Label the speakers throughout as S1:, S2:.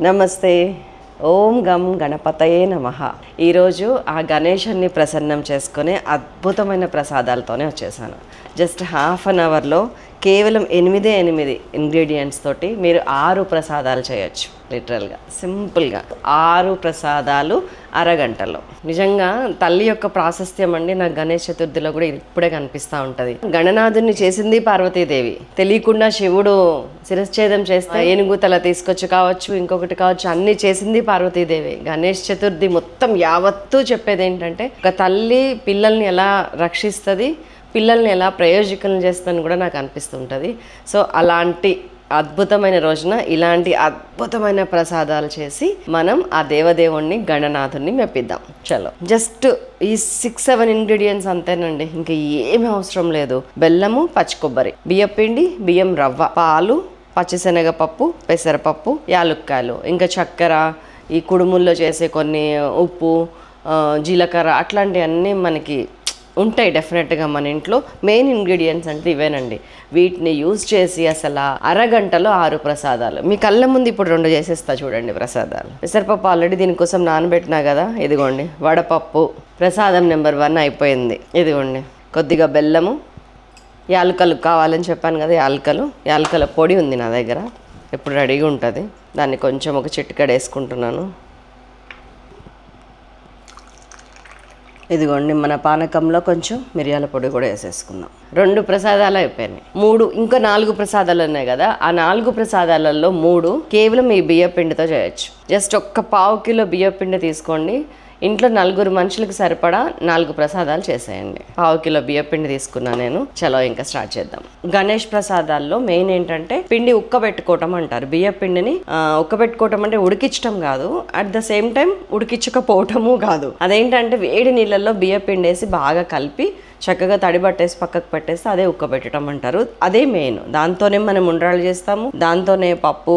S1: నమస్తే. ఓం గం గణపతయే నమః. ఈరోజు ఆ గణేశుని ప్రసన్నం చేసుకునే అద్భుతమైన ప్రసాదాలతోనే వచ్చేసాను. జస్ట్ హాఫ్ అన్ అవర్లో కేవలం 8 ఇంగ్రీడియంట్స్ తోటి మీరు 6 ప్రసాదాలు చేయొచ్చు. లిటరల్గా సింపుల్గా 6 ప్రసాదాలు అరగంటలో. నిజంగా తల్లి యొక్క ప్రాశస్త్యం అండి నాకు గణేష్ చతుర్థిలో కూడా ఇప్పుడే కనిపిస్తూ ఉంటుంది. గణనాథుని చేసింది పార్వతీదేవి. తెలియకుండా శివుడు శిరశ్ఛేదం చేస్తే ఏనుగు తల తీసుకొచ్చి కావచ్చు, ఇంకొకటి కావచ్చు, అన్నీ చేసింది పార్వతీదేవి. గణేష్ చతుర్థి మొత్తం యావత్తూ చెప్పేది ఏంటంటే ఒక తల్లి పిల్లల్ని ఎలా రక్షిస్తుంది, పిల్లల్ని ఎలా ప్రయోజకులను చేస్తుందని కూడా నాకు అనిపిస్తుంటుంది. సో అలాంటి అద్భుతమైన రోజున ఇలాంటి అద్భుతమైన ప్రసాదాలు చేసి మనం ఆ దేవదేవుణ్ణి గణనాథుని మెప్పిద్దాం. చలో, జస్ట్ ఈ 6-7 ఇంగ్రీడియంట్స్ అంతేనండి, ఇంకా ఏమీ అవసరం లేదు. బెల్లము, పచ్చి కొబ్బరి, బియ్యపిండి, బియ్యం రవ్వ, పాలు, పచ్చిశనగపప్పు, పెసరపప్పు, యాలుక్కాయలు, ఇంకా చక్కెర, ఈ కుడుముల్లో చేసే కొన్ని ఉప్పు, జీలకర్ర, అట్లాంటివన్నీ మనకి ఉంటాయి డెఫినెట్గా మన ఇంట్లో. మెయిన్ ఇంగ్రీడియంట్స్ అంటే ఇవేనండి. వీటిని యూజ్ చేసి అసలు అరగంటలో 6 ప్రసాదాలు మీ కళ్ళ ముందు ఇప్పుడు 2 చేసేస్తా చూడండి ప్రసాదాలు. పెసరపప్పు ఆల్రెడీ దీనికోసం నానబెట్టినా కదా, ఇదిగోండి. వడపప్పు ప్రసాదం నెంబర్ 1 అయిపోయింది. ఇదిగోండి కొద్దిగా బెల్లము, యాలకలు కావాలని చెప్పాను కదా, యాలకల పొడి ఉంది నా దగ్గర, ఎప్పుడు రెడీగా ఉంటుంది. దాన్ని కొంచెం ఒక చిటికెడ వేసుకుంటున్నాను. ఇదిగోండి మన పానకంలో కొంచెం మిరియాల పొడి కూడా వేసేసుకుందాం. 2 ప్రసాదాలు అయిపోయినాయి. 3 ఇంకా 4 ప్రసాదాలు ఉన్నాయి కదా, ఆ 4 ప్రసాదాలలో 3 కేవలం ఈ బియ్యపిండితో చేయొచ్చు. జస్ట్ ఒక్క 1/2 కిలో బియ్యపిండి తీసుకోండి. ఇంట్లో 4 మనుషులకు సరిపడా 4 ప్రసాదాలు చేసేయండి. 1/2 కిలో బియ్యపిండి తీసుకున్నా నేను. చలో ఇంకా స్టార్ట్ చేద్దాం. గణేష్ ప్రసాదాల్లో మెయిన్ ఏంటంటే పిండి ఉక్కబెట్టుకోవటం అంటారు. బియ్యపిండిని ఉక్కబెట్టుకోవటం అంటే ఉడికించడం కాదు, అట్ ద సేమ్ టైం ఉడికించకపోవటము కాదు. అదేంటంటే వేడి నీళ్ళల్లో బియ్యపిండి వేసి బాగా కలిపి చక్కగా తడి పట్టేసి పక్కకు పెట్టేసి అదే ఉక్కబెట్టడం అంటారు. అదే మెయిన్. దాంతోనే మనం ఉండ్రాళ్ళు చేస్తాము, దాంతోనే పప్పు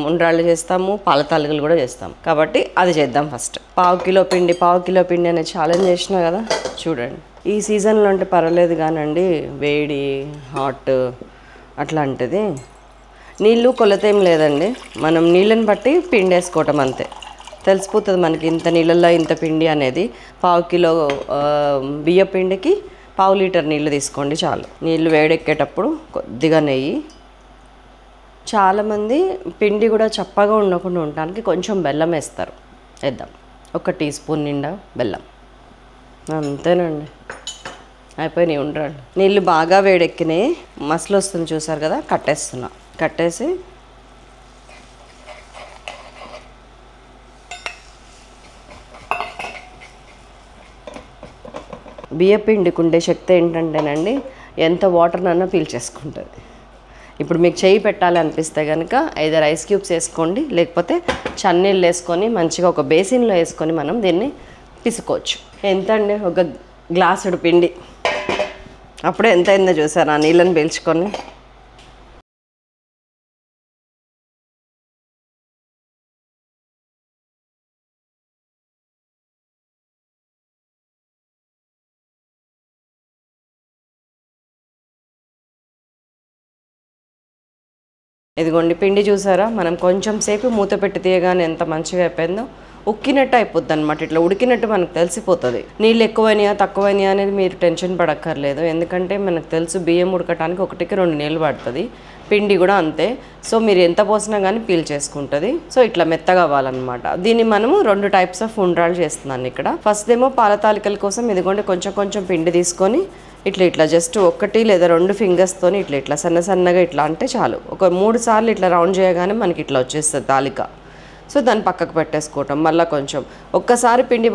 S1: ఉండ్రాళ్ళు చేస్తాము, పాల తాలికలు కూడా చేస్తాము. కాబట్టి అది చేద్దాం ఫస్ట్. 1/2 కిలో పిండి అనే ఛాలెంజ్ చేసినా కదా, చూడండి. ఈ సీజన్లో అంటే పర్వాలేదు కానండి, వేడి హాట్ అట్లాంటిది. నీళ్ళు కొలత ఏం లేదండి, మనం నీళ్ళని బట్టి పిండి వేసుకోవటం అంతే. తెలిసిపోతుంది మనకి ఇంత నీళ్ళల్లో ఇంత పిండి అనేది. 1/2 కిలో బియ్య పిండికి 1/2 లీటర్ నీళ్ళు తీసుకోండి చాలు. నీళ్ళు వేడెక్కేటప్పుడు కొద్దిగా నెయ్యి. చాలామంది పిండి కూడా చప్పగా ఉండకుండా ఉండడానికి కొంచెం బెల్లం వేస్తారు. వేద్దాం 1 టీ స్పూన్ నిండా బెల్లం. అంతేనండి, అయిపోయినాయి ఉండ్రాళ్ళు. నీళ్ళు బాగా వేడెక్కినాయి, మసలు వస్తుంది చూసారు కదా, కట్టేస్తున్నా. కట్టేసి బియ్యపిండికి ఉండే శక్తి ఏంటంటేనండి, ఎంత వాటర్నన్నా పీల్చేసుకుంటుంది. ఇప్పుడు మీకు చేయి పెట్టాలి అనిపిస్తే కనుక ఐదర్ ఐస్ క్యూబ్స్ వేసుకోండి, లేకపోతే చన్నీళ్ళు వేసుకొని మంచిగా ఒక బేసిన్లో వేసుకొని మనం దీన్ని పిసుకోవచ్చు. ఎంత అండి, 1 గ్లాసుడు పిండి. అప్పుడే ఎంత అయిందో చూసారు, ఆ నీళ్ళని పీల్చుకొని. ఇదిగోండి పిండి చూసారా, మనం కొంచెం సేపు మూత పెట్టి తీయగానే ఎంత మంచిగా అయిపోయిందో. ఉక్కినట్టు అయిపోద్ది అనమాట, ఇట్లా ఉడికినట్టు మనకు తెలిసిపోతుంది. నీళ్ళు ఎక్కువైనాయా తక్కువైనాయా అనేది మీరు టెన్షన్ పడక్కర్లేదు, ఎందుకంటే మనకు తెలుసు బియ్యం ఉడకటానికి 1కి 2 నీళ్ళు పడుతుంది. పిండి కూడా అంతే. సో మీరు ఎంత పోసినా కానీ పీల్ చేసుకుంటుంది. సో ఇట్లా మెత్తగా అవ్వాలన్నమాట. దీన్ని మనము 2 టైప్స్ ఆఫ్ ఉండ్రాళ్ళు చేస్తున్నాను ఇక్కడ. ఫస్ట్ ఏమో పాల తాలికల కోసం ఇదిగోండి కొంచెం పిండి తీసుకొని ఇట్లా జస్ట్ 1 లేదా 2 ఫింగర్స్తోని ఇట్లా సన్నగా ఇట్లా అంటే చాలు. ఒక 3 సార్లు ఇట్లా రౌండ్ చేయగానే మనకి ఇట్లా వచ్చేస్తుంది తాలిక. సో దాన్ని పక్కకు పెట్టేసుకోవటం. మళ్ళీ కొంచెం ఒక్కసారి పిండి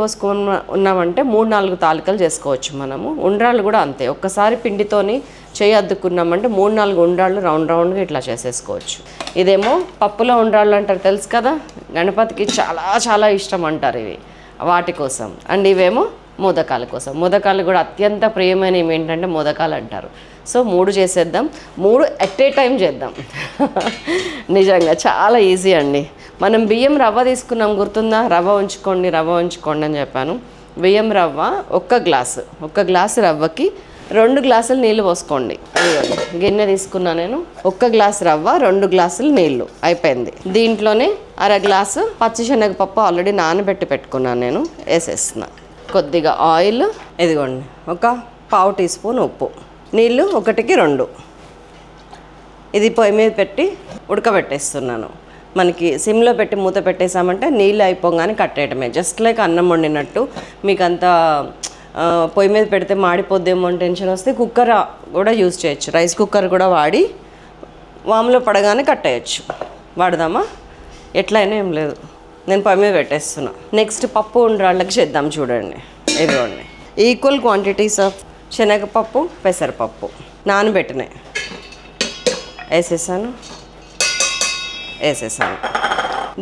S1: ఉన్నామంటే 3-4 తాలికలు చేసుకోవచ్చు మనము. ఉండ్రాళ్ళు కూడా అంతే, ఒక్కసారి పిండితోని చేయి అద్దుకున్నామంటే 3-4 ఉండ్రాళ్ళు రౌండ్గా ఇట్లా చేసేసుకోవచ్చు. ఇదేమో పప్పులో ఉండ్రాళ్ళు అంటారు, తెలుసు కదా, గణపతికి చాలా ఇష్టం అంటారు ఇవి, వాటి కోసం. అండ్ ఇవేమో మోదకాల కోసం. మోదకాలు కూడా అత్యంత ప్రియమైనవి ఏంటంటే మోదకాలు అంటారు. సో 3 చేసేద్దాం, 3 ఎట్ ఏ టైం చేద్దాం. నిజంగా చాలా ఈజీ అండి. మనం బియ్యం రవ్వ తీసుకున్నాం, గుర్తుందా? రవ్వ ఉంచుకోండి అని చెప్పాను. బియ్యం రవ్వ 1 గ్లాసు రవ్వకి 2 గ్లాసులు నీళ్ళు పోసుకోండి. గిన్నె తీసుకున్నా నేను. 1 గ్లాసు రవ్వ, 2 గ్లాసులు నీళ్ళు అయిపోయింది. దీంట్లోనే 1/2 గ్లాసు పచ్చిశనగపప్పు ఆల్రెడీ నానబెట్టి పెట్టుకున్నాను నేను, వేసేస్తున్నా. కొద్దిగా ఆయిల్, ఇదిగోండి 1/4 టీ స్పూన్ ఉప్పు, నీళ్ళు 1కి 2. ఇది పొయ్యి మీద పెట్టి ఉడకబెట్టేస్తున్నాను. మనకి సిమ్లో పెట్టి మూత పెట్టేసామంటే నీళ్ళు అయిపోగానే కట్టేయటమే, జస్ట్ లైక్ అన్నం వండినట్టు. మీకు అంత పొయ్యి మీద పెడితే మాడిపోద్దేమో అని టెన్షన్ వస్తే కుక్కర్ కూడా యూజ్ చేయొచ్చు, రైస్ కుక్కర్ కూడా వాడి వామ్లో పడగానే కట్టేయచ్చు. వాడదామా? ఎట్లయినా ఏం లేదు, నేను పొయ్యి మీద పెట్టేస్తున్నా. నెక్స్ట్ పప్పు ఉండ్రాళ్ళకి చేద్దాం. చూడండి, ఇదిగోండి ఈక్వల్ క్వాంటిటీస్ ఆఫ్ శనగపప్పు, పెసరపప్పు నానబెట్టినాయి వేసేసాను.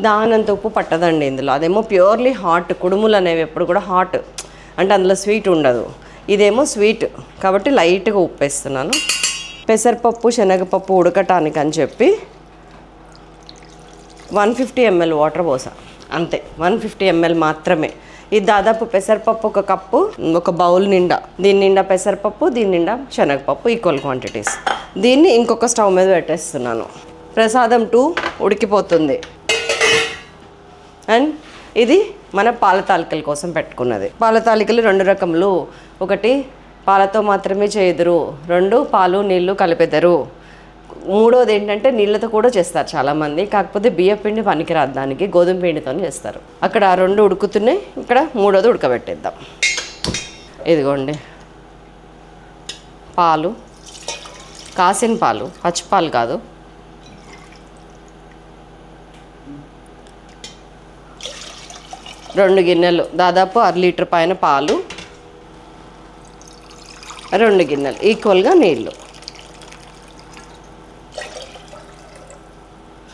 S1: దానంత ఉప్పు పట్టదండి ఇందులో, అదేమో ప్యూర్లీ హాట్. కుడుములు అనేవి ఎప్పుడు కూడా హాట్, అంటే అందులో స్వీట్ ఉండదు. ఇదేమో స్వీట్ కాబట్టి లైట్గా ఉప్పు వేస్తున్నాను. పెసరపప్పు శనగపప్పు ఉడకటానికి అని చెప్పి 150 ml వాటర్ పోసా, అంతే. 150 ml మాత్రమే. ఇది దాదాపు పెసరపప్పు 1 కప్పు, 1 బౌల్ నిండా. దీని నిండా పెసరపప్పు, దీని నిండా శనగపప్పు, ఈక్వల్ క్వాంటిటీస్. దీన్ని ఇంకొక స్టవ్ మీద పెట్టేస్తున్నాను. ప్రసాదం 2 ఉడికిపోతుంది. అండ్ ఇది మన పాల తాలికల కోసం పెట్టుకున్నది. పాల తాలికలు 2 రకములు, 1 పాలతో మాత్రమే చేయుదురు, 2 పాలు నీళ్ళు కలిపెదరు, 3వది ఏంటంటే నీళ్ళతో కూడా చేస్తారు చాలామంది. కాకపోతే బియ్య పిండి పనికిరాదు దానికి, గోధుమ పిండితో చేస్తారు. అక్కడ 2 ఉడుకుతున్నాయి, ఇక్కడ 3వది ఉడకబెట్టేద్దాం. ఇదిగోండి పాలు, కాసిన పాలు, పచ్చిపాలు కాదు. రెండు గిన్నెలు, దాదాపు 1/2 లీటర్ పైన పాలు, 2 గిన్నెలు ఈక్వల్గా నీళ్ళు.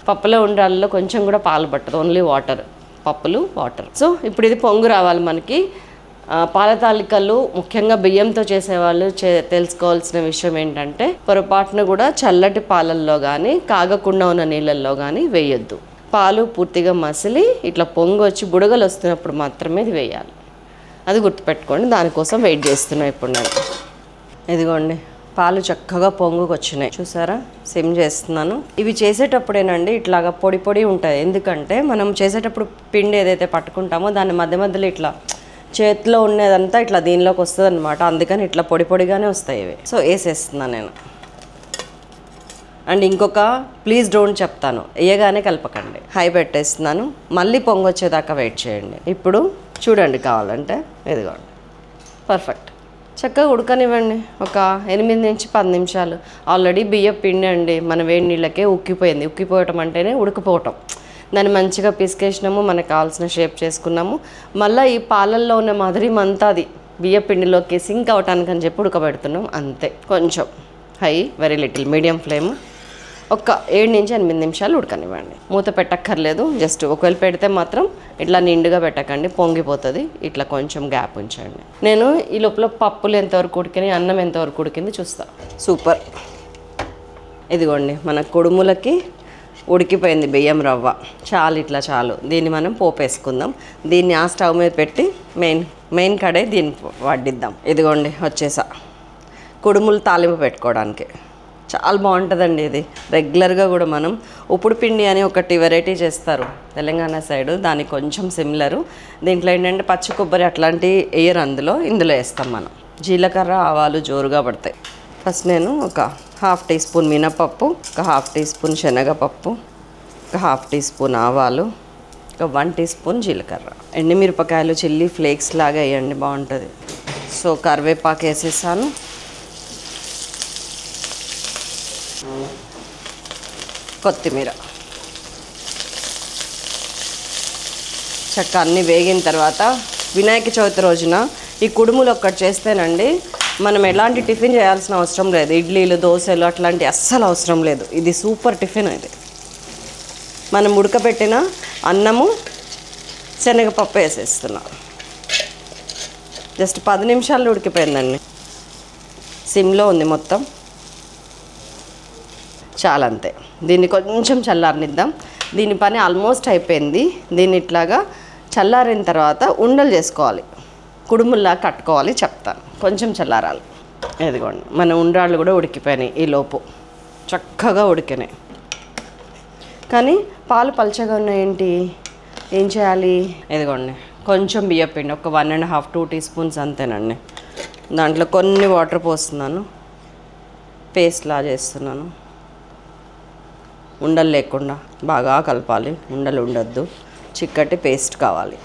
S1: పప్పులో ఉండాలలో కొంచెం కూడా పాలు పట్టదు, ఓన్లీ వాటర్, పప్పులు వాటర్. సో ఇప్పుడు ఇది పొంగు రావాలి మనకి. పాల తాలికలు ముఖ్యంగా బియ్యంతో చేసేవాళ్ళు తెలుసుకోవాల్సిన విషయం ఏంటంటే, పొరపాటున కూడా చల్లటి పాలల్లో కానీ కాగకుండా ఉన్న నీళ్ళల్లో కానీ వేయొద్దు. పాలు పూర్తిగా మసిలి ఇట్లా పొంగు వచ్చి బుడగలు వస్తున్నప్పుడు మాత్రమే ఇది వేయాలి. అది గుర్తుపెట్టుకోండి, దానికోసం వెయిట్ చేస్తున్నాను ఇప్పుడు నేను. ఇదిగోండి పాలు చక్కగా పొంగుకు వచ్చినాయి, చూసారా? సిమ్ చేస్తున్నాను. ఇవి చేసేటప్పుడేనండి ఇట్లాగా పొడి పొడి ఉంటుంది. ఎందుకంటే మనం చేసేటప్పుడు పిండి ఏదైతే పట్టుకుంటామో దాన్ని మధ్య మధ్యలో ఇట్లా చేతిలో ఉన్నదంతా ఇట్లా దీనిలోకి వస్తుంది అనమాట. అందుకని ఇట్లా పొడి పొడిగానే వస్తాయి ఇవి. సో వేసేస్తున్నాను నేను. అండ్ ఇంకొక ప్లీజ్ డోంట్ చెప్తాను, వేయగానే కలపకండి. హై పెట్టేస్తున్నాను, మళ్ళీ పొంగొచ్చేదాకా వెయిట్ చేయండి. ఇప్పుడు చూడండి, కావాలంటే ఇదిగోండి పర్ఫెక్ట్. చక్కగా ఉడకనివ్వండి, ఒక 8 నుంచి 10 నిమిషాలు. ఆల్రెడీ బియ్యం పిండి అండి మన వేడి నీళ్ళకే ఉక్కిపోయింది. ఉక్కిపోవటం అంటేనే ఉడికిపోవటం. దాన్ని మంచిగా పిసికేసినాము, మనకు కావాల్సిన షేప్ చేసుకున్నాము. మళ్ళీ ఈ పాలల్లో ఉన్న మధురిమంతా అది బియ్య పిండిలోకి సింక్ అవటానికి అని చెప్పి ఉడకబెడుతున్నాం, అంతే. కొంచెం high, very little, medium flame, ఒక 7 నుంచి 8 నిమిషాలు ఉడకనివ్వండి. మూత పెట్టక్కర్లేదు, జస్ట్ ఒకవేళ పెడితే మాత్రం ఇట్లా నిండుగా పెట్టకండి, పొంగిపోతుంది. ఇట్లా కొంచెం గ్యాప్ ఉంచండి. నేను ఈ లోపల పప్పులు ఎంతవరకు ఉడికినాయి, అన్నం ఎంతవరకు ఉడికింది చూస్తా. సూపర్. ఇదిగోండి మన కుడుములకి ఉడికిపోయింది బియ్యం రవ్వ, చాలు, ఇట్లా చాలు. దీన్ని మనం పోపు వేసుకుందాం. దీన్ని ఆ స్టవ్ మీద పెట్టి మెయిన్ కడే దీన్ని వడ్డిద్దాం. ఇదిగోండి వచ్చేసా కుడుములు తాలింపు పెట్టుకోవడానికి. చాలా బాగుంటుందండి ఇది. రెగ్యులర్గా కూడా మనం ఉప్పుడు పిండి అని ఒకటి వెరైటీ చేస్తారు తెలంగాణ సైడు, దానికి కొంచెం సిమిలరు. దీంట్లో ఏంటంటే పచ్చి కొబ్బరి అట్లాంటి వేయరు, ఇందులో వేస్తాం మనం. జీలకర్ర ఆవాలు జోరుగా పడతాయి. ఫస్ట్ నేను ఒక 1/2 టీ స్పూన్ మినపప్పు, ఒక 1/2 టీ స్పూన్ శనగపప్పు, ఒక 1/2 టీ స్పూన్ ఆవాలు, ఒక 1 టీ స్పూన్ జీలకర్ర. ఎండుమిరపకాయలు చిల్లీ ఫ్లేక్స్ లాగా వేయండి, బాగుంటుంది. సో కరివేపాకు వేసేసాను. కొత్తిమీర. చక్క అన్నీ వేగిన తర్వాత వినాయక చవితి రోజున ఈ కుడుములు ఒక్కటి చేస్తేనండి మనం ఎలాంటి టిఫిన్ చేయాల్సిన అవసరం లేదు. ఇడ్లీలు దోశలు అట్లాంటి అస్సలు అవసరం లేదు. ఇది సూపర్ టిఫిన్. ఇది మనం ఉడకబెట్టిన అన్నము శనగపప్పు వేసేస్తున్నాం. జస్ట్ 10 నిమిషాల్లో ఉడికిపోయిందండి. సిమ్లో ఉంది మొత్తం, చాలా, అంతే. దీన్ని కొంచెం చల్లారనిద్దాం. దీని పని ఆల్మోస్ట్ అయిపోయింది. దీన్ని ఇట్లాగా చల్లారిన తర్వాత ఉండలు చేసుకోవాలి, కుడుముల్లా కట్టుకోవాలి, చెప్తాను. కొంచెం చల్లారాలి. ఇదిగోండి మన ఉండ్రాళ్ళు కూడా ఉడికిపోయినాయి, ఈ లోపు చక్కగా ఉడికినాయి. కానీ పాలు పల్చగా ఉన్నాయేంటి, ఏం చేయాలి? ఇదిగోండి కొంచెం బియ్యపిండి, ఒక 1.5 2 టీ స్పూన్స్ అంతేనండి. దాంట్లో కొన్ని వాటర్ పోస్తున్నాను, పేస్ట్లా చేస్తున్నాను. ఉండలు లేకుండా బాగా కలపాలి, ఉండలు ఉండొద్దు, చిక్కటి పేస్ట్ కావాలి.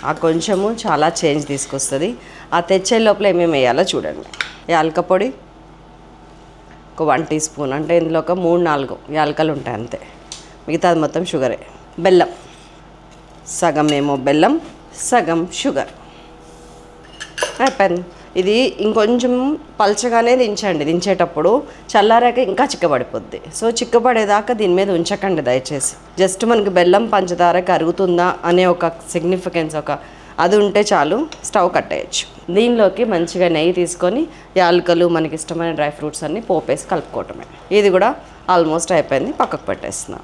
S1: ఆ కొంచెము చాలా చేంజ్ తీసుకొస్తుంది. ఆ తెచ్చే లోపల ఏమేమి వేయాలో చూడండి. యాలక పొడి ఒక 1 టీ స్పూన్, అంటే ఇందులో ఒక 3-4 యాలకలు ఉంటాయి అంతే, మిగతాది మొత్తం షుగరే. బెల్లం సగం ఏమో బెల్లం, సగం షుగర్. అయిపోయింది. ఇది ఇంకొంచెం పల్చగానే దించండి, దించేటప్పుడు చల్లారాక ఇంకా చిక్కబడిపోద్ది. సో చిక్కబడేదాకా దీని మీద ఉంచకండి దయచేసి. జస్ట్ మనకి బెల్లం పంచదార కరుగుతుందా అనే ఒక సిగ్నిఫికెన్స్, అది ఉంటే చాలు, స్టవ్ కట్టేయచ్చు. దీనిలోకి మంచిగా నెయ్యి తీసుకొని యాలకులు, మనకి ఇష్టమైన డ్రై ఫ్రూట్స్ అన్నీ పోపేసి కలుపుకోవటమే. ఇది కూడా ఆల్మోస్ట్ అయిపోయింది, పక్కకు పెట్టేస్తున్నాం.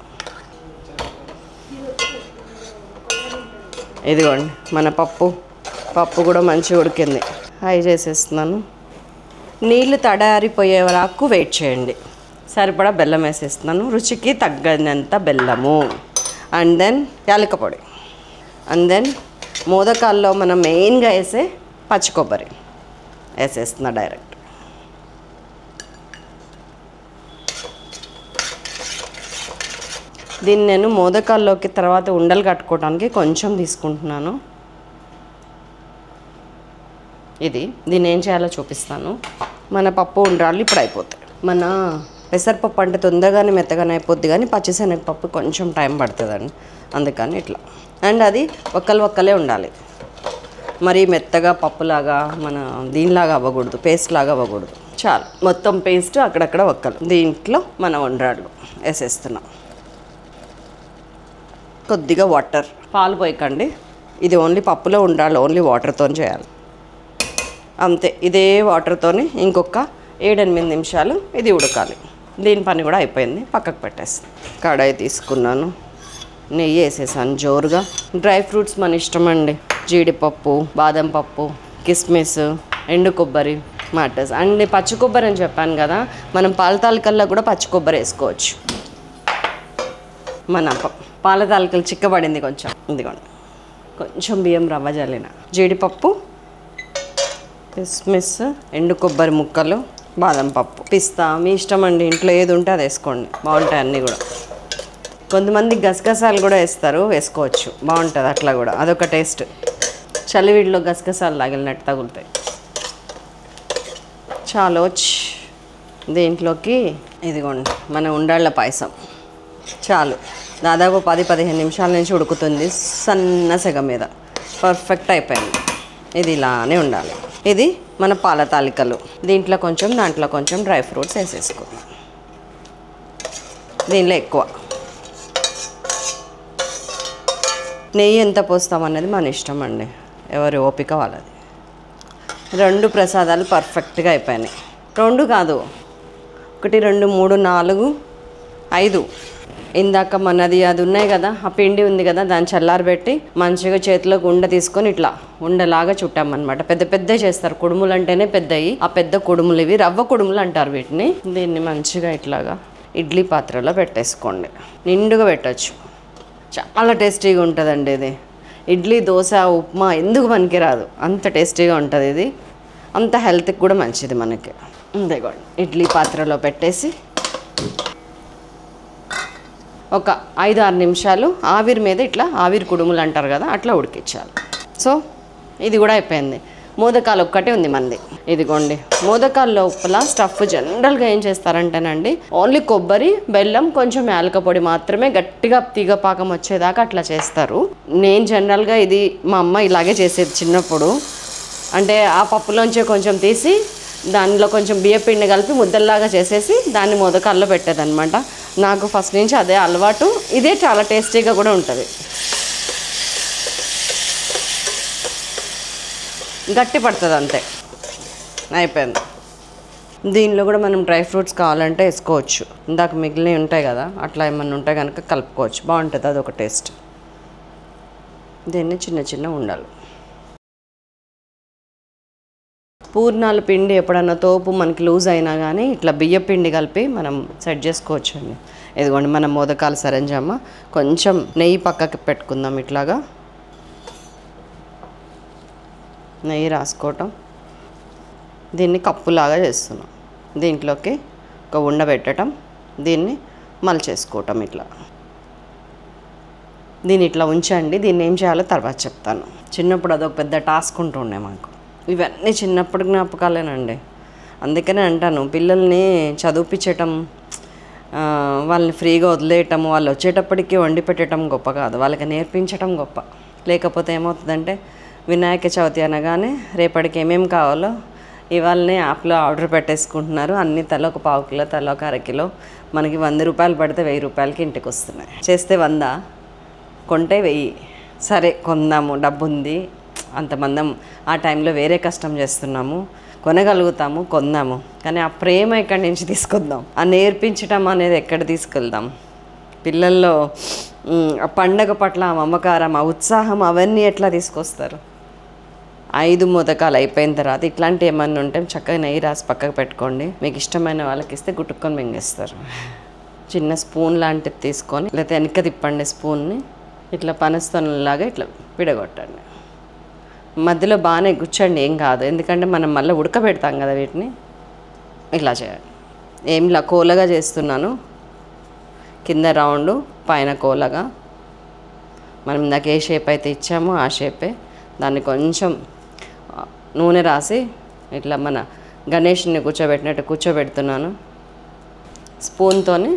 S1: ఇదిగోండి మన పప్పు కూడా మంచిగా ఉడికింది. హై చేసేస్తున్నాను. నీళ్ళు తడారిపోయే వరకు వెయిట్ చేయండి. సరిపడా బెల్లం వేసేస్తున్నాను, రుచికి తగ్గనంత బెల్లము. అండ్ దెన్ యాలక పొడి. అండ్ దెన్ మోదకాల్లో మనం మెయిన్గా వేసే పచ్చి కొబ్బరి వేసేస్తున్నా డైరెక్ట్. దీన్ని నేను మోదకాల్లోకి తర్వాత ఉండలు కట్టుకోవడానికి కొంచెం తీసుకుంటున్నాను. దీన్ని ఏం చేయాలో చూపిస్తాను. మన పప్పు ఉండ్రాళ్ళు ఇప్పుడు అయిపోతాయి. మన పెసరపప్పు అంటే తొందరగానే మెత్తగానే అయిపోద్ది, కానీ పచ్చిశనగపప్పు కొంచెం టైం పడుతుందండి, అందుకని ఇట్లా. అండ్ అది ఒక్కలే ఉండాలి, మరీ మెత్తగా పప్పులాగా మన దీనిలాగా అవ్వకూడదు, పేస్ట్ లాగా అవ్వకూడదు. చాలు, మొత్తం పేస్ట్ అక్కడక్కడ ఒక్కలు. దీంట్లో మన ఉండ్రాళ్ళు వేసేస్తున్నాం. కొద్దిగా వాటర్, పాలు పోయకండి, ఇది ఓన్లీ పప్పులో ఉండ్రాళ్ళు ఓన్లీ వాటర్తో చేయాలి అంతే. ఇదే వాటర్తోని ఇంకొక 7-8 నిమిషాలు ఇది ఉడకాలి. దీని పని కూడా అయిపోయింది, పక్కకు పెట్టేస్తాను. కడాయి తీసుకున్నాను, నెయ్యి వేసేసాను జోరుగా. డ్రై ఫ్రూట్స్ మన ఇష్టం అండి, జీడిపప్పు, బాదం పప్పు, కిస్మిస్, ఎండు కొబ్బరి, మాటర్స్. అండ్ పచ్చి కొబ్బరి అని చెప్పాను కదా, మనం పాల తాలికల్లో కూడా పచ్చి కొబ్బరి వేసుకోవచ్చు. మన పాల తాలికలు చిక్కబడింది కొంచెం, ఇదిగోండి కొంచెం బియ్యం రవ్వ జల్లిన, జీడిపప్పు, కిస్మిస్, ఎండు కొబ్బరి ముక్కలు, బాదం పప్పు, పిస్తా, మీ ఇష్టం అండి, ఇంట్లో ఏది ఉంటే అది వేసుకోండి, బాగుంటాయి అన్నీ కూడా. కొంతమంది గసగసాలు కూడా వేసుకోవచ్చు, బాగుంటుంది అట్లా కూడా, అదొక టేస్ట్. చలివిడిలో గసగసాలు తగిలినట్టు తగులుతాయి. చాలా దీంట్లోకి ఇదిగోండి మన ఉండ్రాళ్ళ పాయసం. చాలు, దాదాపు 10-15 నిమిషాల నుంచి ఉడుకుతుంది సన్న సెగ మీద, పర్ఫెక్ట్ అయిపోయింది. ఇది ఇలానే ఉండాలి. ఇది మన పాల తాలికలు, దీంట్లో కొంచెం దాంట్లో కొంచెం డ్రై ఫ్రూట్స్ వేసేసుకుందాం. దీనిలో ఎక్కువ నెయ్యి ఎంత పోస్తామనేది మన ఇష్టం అండి, ఎవరి ఓపిక వాళ్ళది. 2 ప్రసాదాలు పర్ఫెక్ట్గా అయిపోయినాయి. 2 కాదు, 1 2 3 4 5. ఇందాక మనది అది ఉన్నాయి కదా, ఆ పిండి ఉంది కదా, దాన్ని చల్లారబెట్టి మంచిగా చేతిలోకి ఉండ తీసుకొని ఇట్లా ఉండలాగా చుట్టామన్నమాట. పెద్ద చేస్తారు, కుడుములు అంటేనే పెద్దవి, ఆ పెద్ద కుడుములు ఇవి, రవ్వ కుడుములు అంటారు వీటిని. దీన్ని మంచిగా ఇట్లాగా ఇడ్లీ పాత్రలో పెట్టేసుకోండి, నిండుగా పెట్టచ్చు. చాలా టేస్టీగా ఉంటుందండి ఇది. ఇడ్లీ, దోశ, ఉప్మా ఎందుకు పనికిరాదు, అంత టేస్టీగా ఉంటుంది ఇది, అంత హెల్త్కి కూడా మంచిది మనకి. ఇదిగోండి ఇడ్లీ పాత్రలో పెట్టేసి ఒక 5-6 నిమిషాలు ఆవిరి మీద ఇట్లా, ఆవిరి కుడుములు అంటారు కదా, అట్లా ఉడికించాలి. సో ఇది కూడా అయిపోయింది. మోదకాలు ఒక్కటే ఉంది మంది. ఇదిగోండి మోదకాల లోపల స్టఫ్ జనరల్గా ఏం చేస్తారంటేనండి, ఓన్లీ కొబ్బరి, బెల్లం, కొంచెం యాలక పొడి మాత్రమే గట్టిగా తీగ పాకం వచ్చేదాకా అట్లా చేస్తారు. నేను జనరల్గా ఇది మా అమ్మ ఇలాగే చేసేది చిన్నప్పుడు. అంటే ఆ పప్పులోంచే కొంచెం తీసి దానిలో కొంచెం బియ్యపిండి కలిపి ముద్దల్లాగా చేసేసి దాన్ని మోదకాల్లో పెట్టేదన్నమాట. నాకు ఫస్ట్ నుంచి అదే అలవాటు. ఇదే చాలా టేస్టీగా కూడా ఉంటుంది. గట్టి పడుతుంది అంతే, అయిపోయింది. దీనిలో కూడా మనం డ్రై ఫ్రూట్స్ కావాలంటే వేసుకోవచ్చు, ఇందాక మిగిలినవి ఉంటాయి కదా, అట్లా ఏమన్నా ఉంటే కనుక కలుపుకోవచ్చు, బాగుంటుంది, అదొక టేస్ట్. దీన్ని చిన్న ఉండాలి. పూర్ణాల పిండి ఎప్పుడన్నా తోపు మనకి లూజ్ అయినా కానీ ఇట్లా బియ్య పిండి కలిపి మనం సెట్ చేసుకోవచ్చు అండి. ఇదిగోండి మన మోదకాలు సరంజామా. కొంచెం నెయ్యి పక్కకి పెట్టుకుందాం. ఇట్లాగా నెయ్యి రాసుకోవటం. దీన్ని కప్పులాగా చేస్తున్నాం. దీంట్లోకి ఒక ఉండ పెట్టడం, దీన్ని మలిచేసుకోవటం. ఇట్లా దీన్ని ఇట్లా ఉంచండి. దీన్ని ఏం చేయాలో తర్వాత చెప్తాను. చిన్నప్పుడు అదొక పెద్ద టాస్క్ ఉంటుండే మాకు. ఇవన్నీ చిన్నప్పుడు జ్ఞాపకాలేనండి. అందుకనే అంటాను, పిల్లల్ని చదివించటం, వాళ్ళని ఫ్రీగా వదిలేయటము, వాళ్ళు వచ్చేటప్పటికి వండి పెట్టడం గొప్ప కాదు, వాళ్ళకి నేర్పించటం గొప్ప. లేకపోతే ఏమవుతుందంటే వినాయక చవితి అనగానే రేపటికి ఏమేమి కావాలో ఇవాళనే యాప్లో ఆర్డర్ పెట్టేసుకుంటున్నారు. అన్ని తల ఒక పావు కిలో, తల ఒక అరకిలో. మనకి 100 రూపాయలు పడితే 1000 రూపాయలకి ఇంటికి వస్తున్నాయి. చేస్తే 100, కొంటే 1000. సరే కొందాము, డబ్బు ఉంది, అంతమందం ఆ టైంలో వేరే కష్టం చేస్తున్నాము, కొనగలుగుతాము, కొందాము. కానీ ఆ ప్రేమ ఎక్కడి నుంచి తీసుకొద్దాం? ఆ నేర్పించటం అనేది ఎక్కడ తీసుకెళ్దాం? పిల్లల్లో ఆ పండగ పట్ల ఆ మమకారం, ఆ ఉత్సాహం, అవన్నీ ఎట్లా తీసుకొస్తారు? 5 మోదకాలు అయిపోయిన తర్వాత ఇట్లాంటి ఏమన్నా ఉంటే చక్కగా నెయ్యి రాసి పక్కకు పెట్టుకోండి. మీకు ఇష్టమైన వాళ్ళకి ఇస్తే గుట్టుకొని మింగేస్తారు. చిన్న స్పూన్ లాంటిది తీసుకొని లేకపోతే వెనక తిప్పండి స్పూన్ని. ఇట్లా పనస్తోనలాగా ఇట్లా విడగొట్టండి. మధ్యలో బాగానే గుచ్చండి, ఏం కాదు. ఎందుకంటే మనం మళ్ళీ ఉడకబెడతాం కదా వీటిని. ఇట్లా చేయాలి. ఏంలా కోలగా చేస్తున్నాను. కింద రౌండ్, పైన కోలగా. మనం ఇందాక ఏ షేప్ అయితే ఇచ్చామో ఆ షేపే. దాన్ని కొంచెం నూనె రాసి ఇట్లా మన గణేష్ని కూర్చోబెట్టినట్టు కూర్చోబెడుతున్నాను. స్పూన్తోని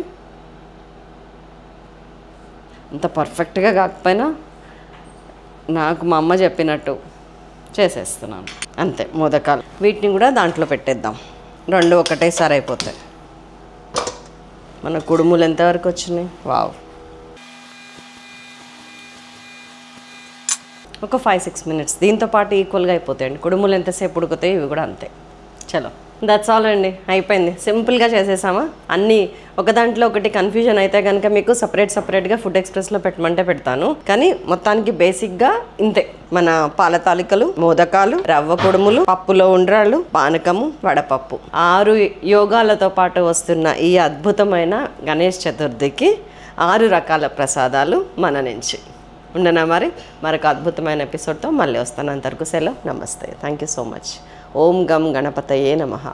S1: అంత పర్ఫెక్ట్గా కాకపోయినా నాకు మా అమ్మ చెప్పినట్టు చేసేస్తున్నాను. అంతే మోదకాలు. వీటిని కూడా దాంట్లో పెట్టేద్దాం. 2 ఒకటేసారి అయిపోతాయి. మన కుడుములు ఎంతవరకు వచ్చినాయి? వావ్! ఒక 5-6 మినిట్స్ దీంతో పాటు ఈక్వల్గా అయిపోతాయండి. కుడుములు ఎంతసేపు ఉడుకుతాయి, ఇవి కూడా అంతే. చలో, దట్స్ ఆల్ అండి. అయిపోయింది. సింపుల్గా చేసేసామా? అన్నీ ఒక దాంట్లో ఒకటి కన్ఫ్యూజన్ అయితే కనుక మీకు సపరేట్గా ఫుడ్ ఎక్స్ప్రెస్లో పెట్టమంటే పెడతాను. కానీ మొత్తానికి బేసిక్గా ఇంతే. మన పాల తాలికలు, మోదకాలు, రవ్వ కుడుములు, పప్పులో ఉండ్రాళ్ళు, పానకము, వడపప్పు, 6 యోగాలతో పాటు వస్తున్న ఈ అద్భుతమైన గణేష్ చతుర్థికి 6 రకాల ప్రసాదాలు మన నుంచి. ఉండనా మరి? మరొక అద్భుతమైన ఎపిసోడ్తో మళ్ళీ వస్తాను. అంతవరకు సెలవు. నమస్తే. Thank you so much. ఓం గం గణపతయే నమః.